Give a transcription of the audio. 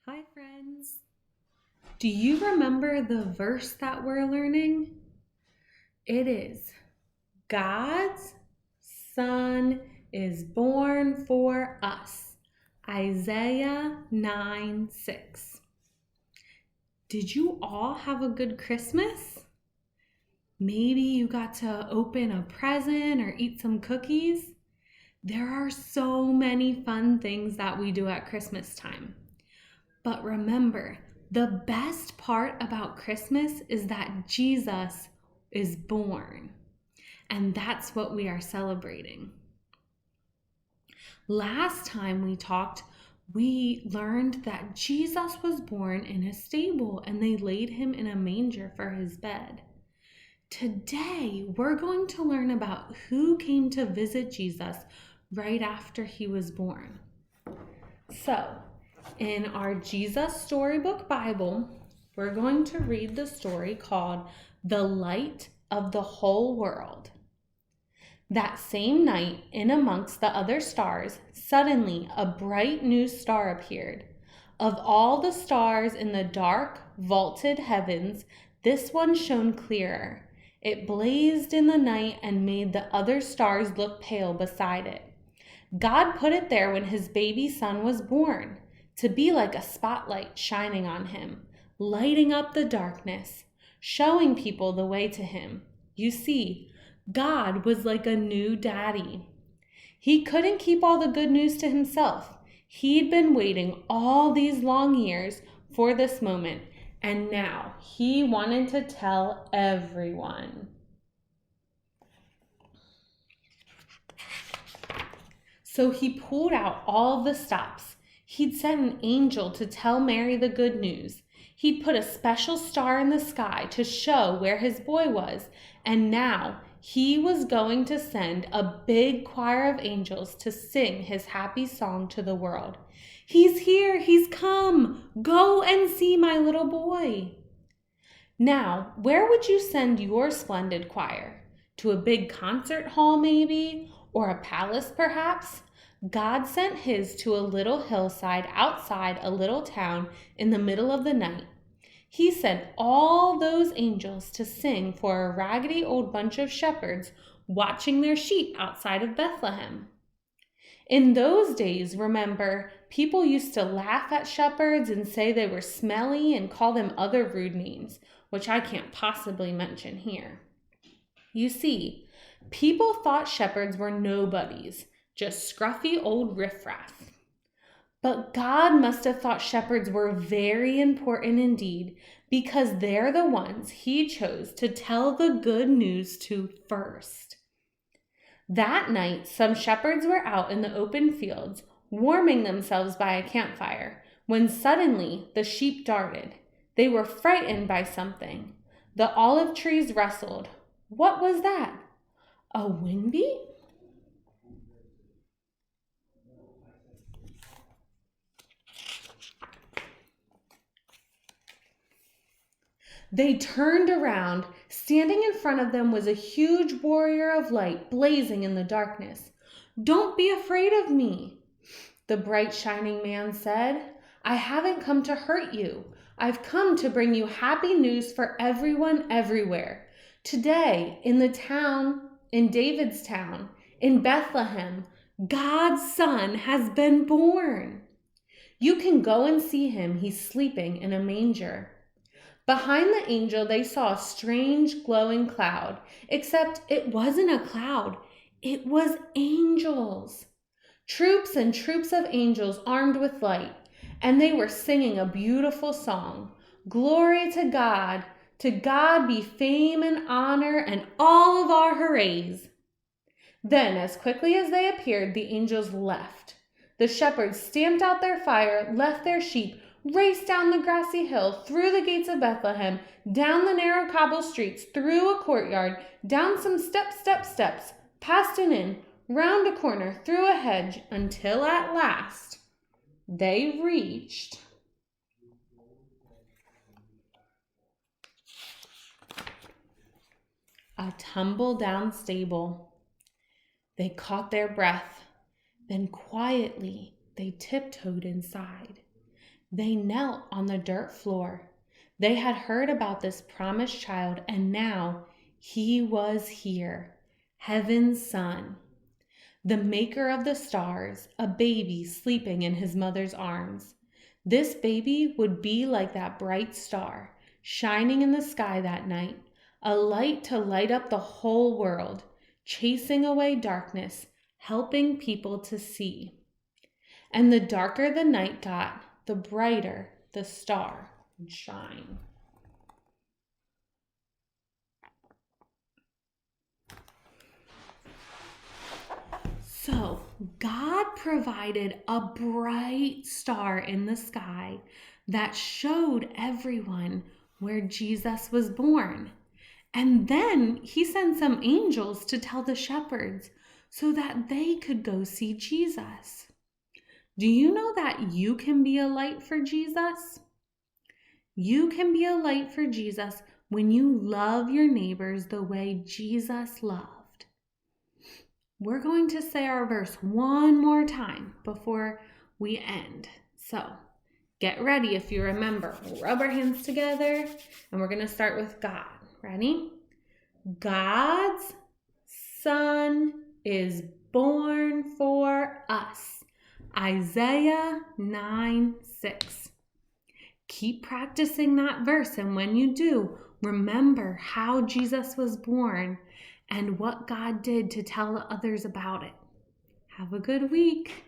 Hi, friends. Do you remember the verse that we're learning? It is God's Son is born for us. Isaiah 9:6. Did you all have a good Christmas? Maybe you got to open a present or eat some cookies. There are so many fun things that we do at Christmas time. But remember, the best part about Christmas is that Jesus is born. And that's what we are celebrating. Last time we talked, we learned that Jesus was born in a stable and they laid him in a manger for his bed. Today, we're going to learn about who came to visit Jesus right after he was born. So, in our Jesus Storybook Bible, we're going to read the story called The Light of the Whole World. That same night, in amongst the other stars, suddenly a bright new star appeared. Of all the stars in the dark, vaulted heavens, this one shone clearer. It blazed in the night and made the other stars look pale beside it. God put it there when his baby son was born, to be like a spotlight shining on him, lighting up the darkness, showing people the way to him. You see, God was like a new daddy. He couldn't keep all the good news to himself. He'd been waiting all these long years for this moment, and now he wanted to tell everyone. So he pulled out all the stops. He'd sent an angel to tell Mary the good news. He'd put a special star in the sky to show where his boy was, and now he was going to send a big choir of angels to sing his happy song to the world. He's here, he's come. Go and see my little boy. Now, where would you send your splendid choir? To a big concert hall, maybe? Or a palace, perhaps? God sent his to a little hillside outside a little town in the middle of the night. He sent all those angels to sing for a raggedy old bunch of shepherds watching their sheep outside of Bethlehem. In those days, remember, people used to laugh at shepherds and say they were smelly and call them other rude names, which I can't possibly mention here. You see, people thought shepherds were nobodies, just scruffy old riffraff. But God must have thought shepherds were very important indeed, because they're the ones he chose to tell the good news to first. That night, some shepherds were out in the open fields, warming themselves by a campfire, when suddenly the sheep darted. They were frightened by something. The olive trees rustled. What was that? A wing beat? They turned around. Standing in front of them was a huge warrior of light blazing in the darkness. "Don't be afraid of me," the bright shining man said. "I haven't come to hurt you. I've come to bring you happy news for everyone everywhere. Today, in David's town, in Bethlehem, God's Son has been born. You can go and see him. He's sleeping in a manger." Behind the angel, they saw a strange glowing cloud, except it wasn't a cloud. It was angels. Troops and troops of angels armed with light, and they were singing a beautiful song. Glory to God be fame and honor and all of our hoorays. Then, as quickly as they appeared, the angels left. The shepherds stamped out their fire, left their sheep, raced down the grassy hill, through the gates of Bethlehem, down the narrow cobble streets, through a courtyard, down some steps, past an inn, round a corner, through a hedge, until at last they reached a tumble-down stable. They caught their breath. Then quietly they tiptoed inside. They knelt on the dirt floor. They had heard about this promised child, and now he was here, heaven's son, the maker of the stars, a baby sleeping in his mother's arms. This baby would be like that bright star, shining in the sky that night, a light to light up the whole world, chasing away darkness, helping people to see. And the darker the night got, the brighter the star would shine. So, God provided a bright star in the sky that showed everyone where Jesus was born. And then he sent some angels to tell the shepherds so that they could go see Jesus. Do you know that you can be a light for Jesus? You can be a light for Jesus when you love your neighbors the way Jesus loved. We're going to say our verse one more time before we end. So get ready if you remember. We'll rub our hands together and we're going to start with God. Ready? God's Son is born for us. Isaiah 9:6. Keep practicing that verse, and when you do, remember how Jesus was born and what God did to tell others about it. Have a good week.